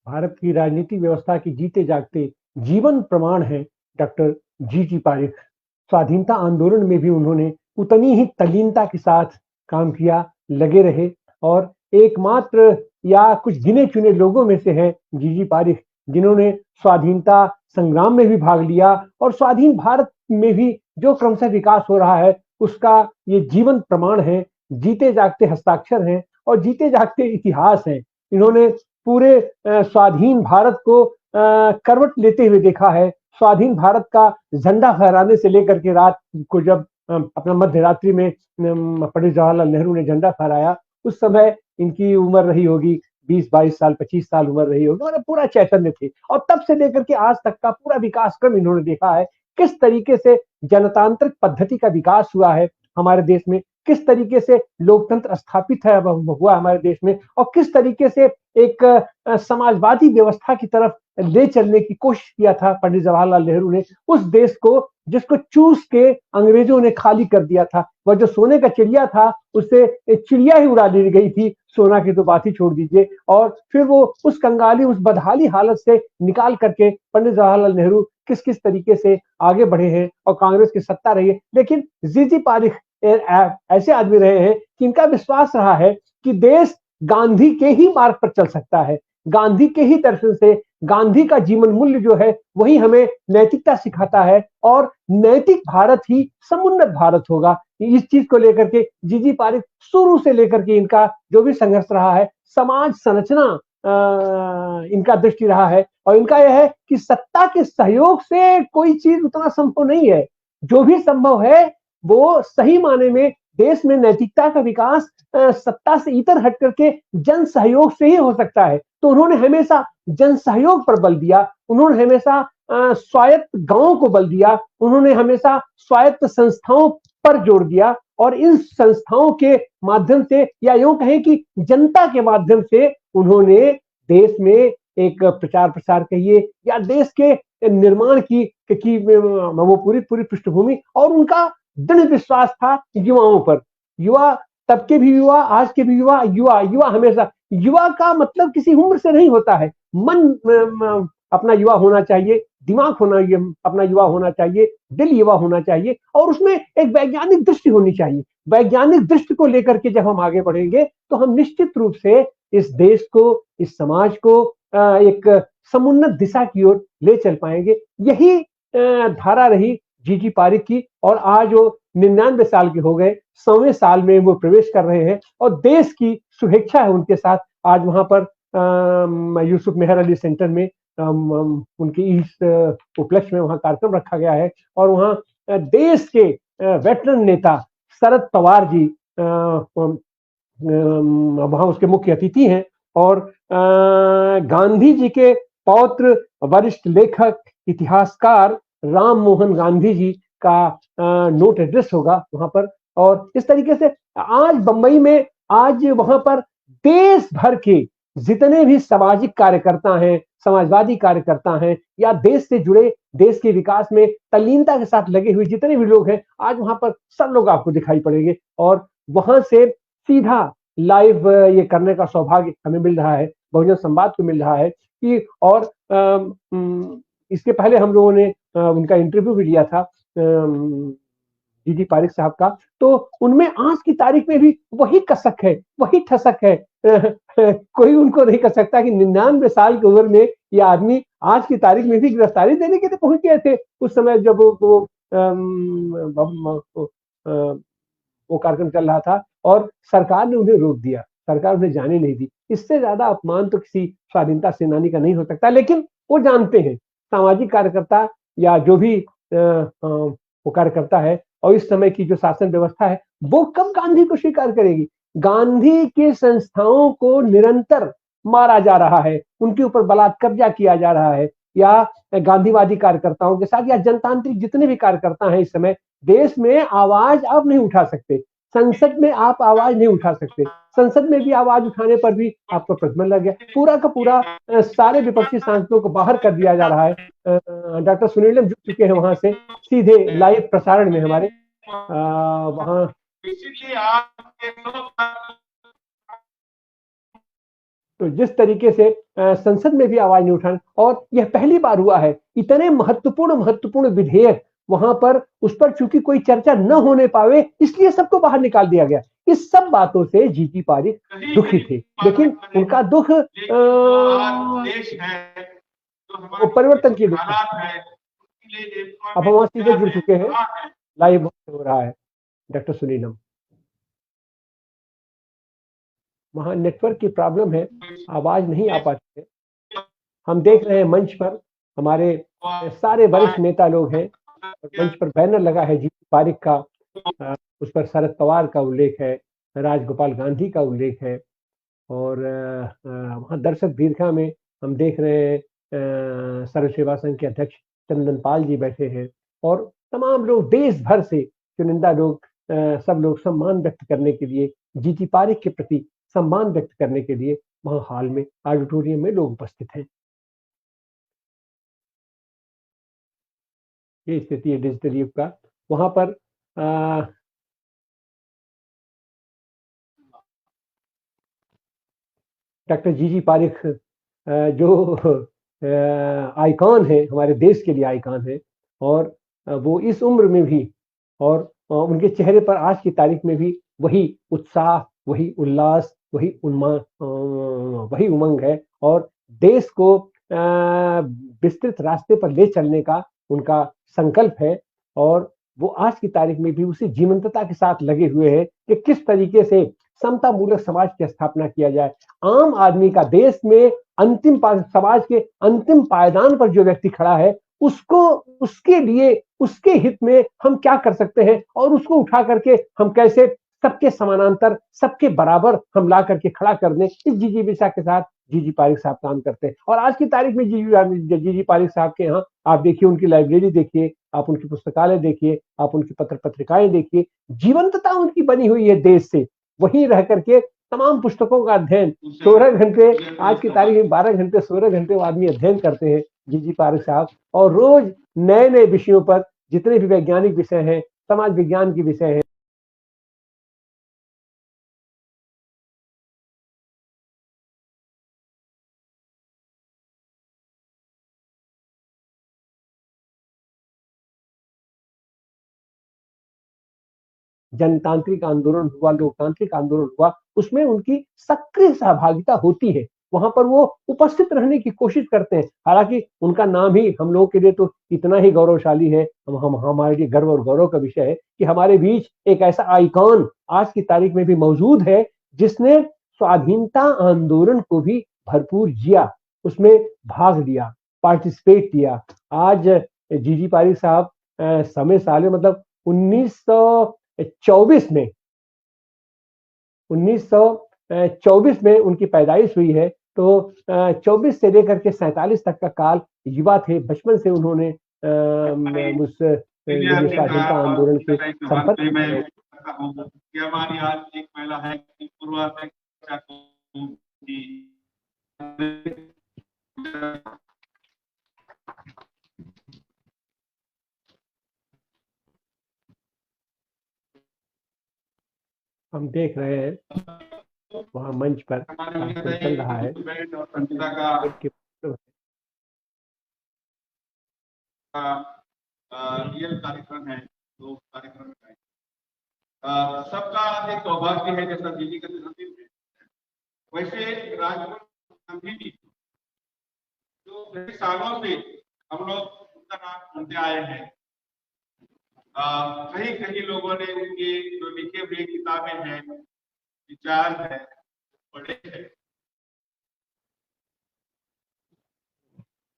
भारत की राजनीतिक व्यवस्था की जीते जागते जीवन प्रमाण है डॉक्टर जी पारिक। स्वाधीनता आंदोलन में भी उन्होंने उतनी ही तल्लीनता के साथ काम किया, लगे रहे और एकमात्र या कुछ गिने चुने लोगों में से हैं जी पारिक, जिन्होंने स्वाधीनता संग्राम में भी भाग लिया और स्वाधीन भारत में भी जो क्रमशः विकास हो रहा है उसका ये जीवन प्रमाण है, जीते जागते हस्ताक्षर हैं और जीते जागते इतिहास हैं। इन्होंने पूरे स्वाधीन भारत को करवट लेते हुए देखा है। स्वाधीन भारत का झंडा फहराने से लेकर के रात को जब अपना मध्य रात्रि में पंडित जवाहरलाल नेहरू ने झंडा फहराया, उस समय इनकी उम्र रही होगी 20-22 साल, 25 साल उम्र रही होगी, मतलब पूरा चैतन्य थे और तब से लेकर के आज तक का पूरा विकास क्रम इन्होंने देखा है। किस तरीके से जनतांत्रिक पद्धति का विकास हुआ है हमारे देश में, किस तरीके से लोकतंत्र स्थापित है हुआ हमारे देश में और किस तरीके से एक समाजवादी व्यवस्था की तरफ ले चलने की कोशिश किया था पंडित जवाहरलाल नेहरू ने उस देश को, जिसको चूस के अंग्रेजों ने खाली कर दिया था। वह जो सोने का चिड़िया था उससे चिड़िया ही उड़ा दी गई थी, सोना की तो बात ही छोड़ दीजिए। और फिर वो उस कंगाली, उस बदहाली हालत से निकाल करके पंडित जवाहरलाल नेहरू किस किस तरीके से आगे बढ़े हैं और कांग्रेस की सत्ता रही है। लेकिन जी पारिक ऐसे आदमी रहे हैं कि इनका विश्वास रहा है कि देश गांधी के ही मार्ग पर चल सकता है, गांधी के ही दर्शन से, गांधी का जीवन मूल्य जो है वही हमें नैतिकता सिखाता है और नैतिक भारत ही समुन्नत भारत होगा। इस चीज को लेकर के जी पारिक शुरू से लेकर के इनका जो भी संघर्ष रहा है, समाज संरचना इनका दृष्टि रहा है और इनका यह है कि सत्ता के सहयोग से कोई चीज उतना संभव नहीं है। जो भी संभव है वो सही माने में देश में नैतिकता का विकास सत्ता से इतर हट करके जन सहयोग से ही हो सकता है। तो उन्होंने हमेशा जन सहयोग पर बल दिया, उन्होंने हमेशा स्वायत्त गांवों को बल दिया, उन्होंने हमेशा स्वायत्त संस्थाओं पर जोर दिया और इन संस्थाओं के माध्यम से या यूं कहें कि जनता के माध्यम से उन्होंने देश में एक प्रचार प्रसार कहिए या देश के निर्माण की वो पूरी पूरी पृष्ठभूमि और उनका दृढ़ विश्वास था युवाओं पर। युवा तब के भी युवा, आज के भी युवा, युवा हमेशा, युवा का मतलब किसी उम्र से नहीं होता है। मन अपना युवा होना चाहिए, दिमाग अपना युवा होना चाहिए, दिल युवा होना चाहिए और उसमें एक वैज्ञानिक दृष्टि होनी चाहिए। वैज्ञानिक दृष्टि को लेकर के जब हम आगे बढ़ेंगे तो हम निश्चित रूप से इस देश को, इस समाज को एक समुन्नत दिशा की ओर ले चल पाएंगे। यही धारा रही जी पारिक की और आज वो 99 साल के हो गए, 100वें साल में वो प्रवेश कर रहे हैं और देश की शुभेच्छा है उनके साथ। आज वहां पर यूसुफ मेहर अली सेंटर में उनकी इस उपलक्ष्य में वहां कार्यक्रम रखा गया है और वहां देश के वेटरन नेता शरद पवार जी वहां उसके मुख्य अतिथि हैं और गांधी जी के पौत्र, वरिष्ठ लेखक, इतिहासकार राम मोहन गांधी जी का नोट एड्रेस होगा वहां पर। और इस तरीके से आज बंबई में, आज वहां पर देश भर के जितने भी सामाजिक कार्यकर्ता हैं, समाजवादी कार्यकर्ता हैं या देश से जुड़े, देश के विकास में तल्लीनता के साथ लगे हुए जितने भी लोग हैं, आज वहां पर सब लोग आपको दिखाई पड़ेंगे और वहां से सीधा लाइव ये करने का सौभाग्य हमें मिल रहा है, बहुजन संवाद को मिल रहा है कि और इसके पहले हम लोगों ने उनका इंटरव्यू भी लिया था जी पारिक साहब का, तो उनमें आज की तारीख में भी वही कसक है, वही ठसक है। कोई उनको नहीं कह सकता कि 99 साल की उम्र में ये आदमी आज की तारीख में भी गिरफ्तारी देने के लिए पहुंच गए थे उस समय जब वो कार्यक्रम चल रहा था और सरकार ने उन्हें रोक दिया, सरकार उन्हें जाने नहीं दी। इससे ज्यादा अपमान तो किसी स्वाधीनता सेनानी का नहीं हो सकता। लेकिन वो जानते हैं, सामाजिक कार्यकर्ता या जो भी वो कार्यकर्ता है और इस समय की जो शासन व्यवस्था है वो कब गांधी को स्वीकार करेगी। गांधी के संस्थाओं को निरंतर मारा जा रहा है, उनके ऊपर बलात्कार कब्जा किया जा रहा है या गांधीवादी कार्यकर्ताओं के साथ या जनतांत्रिक जितने भी कार्यकर्ता हैं इस समय देश में आवाज आप नहीं उठा सकते, संसद में आप आवाज नहीं उठा सकते। संसद में भी आवाज उठाने पर भी आपको प्रतिबंध लग गया, पूरा का पूरा सारे विपक्षी सांसदों को बाहर कर दिया जा रहा है। डॉक्टर सुनीलम जुड़ चुके हैं वहां से सीधे लाइव प्रसारण में हमारे वहां तो जिस तरीके से संसद में भी आवाज नहीं उठाने, और यह पहली बार हुआ है, इतने महत्वपूर्ण विधेयक वहां पर उस पर चूंकि कोई चर्चा न होने पावे, इसलिए सबको बाहर निकाल दिया गया। इस सब बातों से जीजी पारिक दुखी थे, लेकिन उनका दुख देश है वो परिवर्तन की दुख है। अब हम सीधे जुड़ चुके हैं, लाइव हो रहा है डॉक्टर सुनीलम। वहां नेटवर्क की प्रॉब्लम है, आवाज नहीं आ पाती है। हम देख रहे हैं मंच पर हमारे सारे वरिष्ठ नेता लोग हैं, और मंच पर बैनर लगा है जीजी पारिक का, उस पर शरद पवार का उल्लेख है, राजगोपाल गांधी का उल्लेख है, और वहाँ दर्शक दीर्घा में हम देख रहे हैं सर्व सेवा संघ के अध्यक्ष चंदन पाल जी बैठे हैं, और तमाम लोग देश भर से चुनिंदा लोग, सब लोग सम्मान व्यक्त करने के लिए, जीजी पारिक के प्रति सम्मान व्यक्त करने के लिए वहाँ हॉल में, ऑडिटोरियम में लोग उपस्थित हैं। ये स्थिति है डिजिटल युग का। वहां पर डॉक्टर जीजी पारिक जो आइकॉन है, हमारे देश के लिए आइकॉन है, और वो इस उम्र में भी, और उनके चेहरे पर आज की तारीख में भी वही उत्साह, वही उल्लास, वही वही उमंग है, और देश को विस्तृत रास्ते पर ले चलने का उनका संकल्प है, और वो आज की तारीख में भी उसी जीवंतता के साथ लगे हुए हैं कि किस तरीके से समता मूलक समाज की स्थापना किया जाए। आम आदमी का देश में समाज के अंतिम पायदान पर जो व्यक्ति खड़ा है, उसको, उसके लिए, उसके हित में हम क्या कर सकते हैं, और उसको उठा करके हम कैसे सबके समानांतर, सबके बराबर हम ला करके खड़ा कर दें, इस जिजीविषा के साथ जीजी पारिक साहब काम करते हैं। और आज की तारीख में जीजी पारिक साहब के यहाँ आप देखिए, उनकी लाइब्रेरी देखिए, आप उनकी पुस्तकालय देखिए, आप उनकी पत्र पत्रिकाएं देखिए, जीवंतता उनकी बनी हुई है देश से। वहीं रह करके तमाम पुस्तकों का अध्ययन 16 घंटे, आज की तारीख में 12 घंटे 16 घंटे वो आदमी अध्ययन करते हैं जीजी पारिक साहब, और रोज नए नए विषयों पर, जितने भी वैज्ञानिक विषय हैं, समाज विज्ञान के विषय हैं, जनतांत्रिक आंदोलन हुआ, लोकतांत्रिक आंदोलन हुआ, उसमें उनकी सक्रिय सहभागिता होती है। वहां पर वो उपस्थित रहने की कोशिश करते हैं। हालांकि उनका नाम ही हम लोगों के लिए तो इतना ही गौरवशाली है, हम हमारे लिए गर्व और गौरव का विषय है कि हमारे बीच एक ऐसा आइकॉन आज की तारीख में भी मौजूद है, जिसने स्वाधीनता आंदोलन को भी भरपूर जिया, उसमें भाग लिया, पार्टिसिपेट किया। आज जीजी पारिक साहब समय साल मतलब 1924 में 1924 में उनकी पैदाइश हुई है, तो 24 से लेकर के 47 तक का काल युवा थे। बचपन से उन्होंने उस स्वाधीनता आंदोलन के संपर्क में रहे। हमारी आज एक महिला है कि हम देख रहे हैं वहां मंच पर चल रहा है रियल कार्यक्रम है, तो कार्यक्रम सबका एक सौभाग्य है, जैसा जीजी का जन्मदिन है, वैसे राजगुरु गांधी जी जो कई सालों से हम लोग उनका नाम सुनते आए हैं, कहीं कहीं लोगों ने उनके जो लिखे हुए किताबें हैं, विचार है,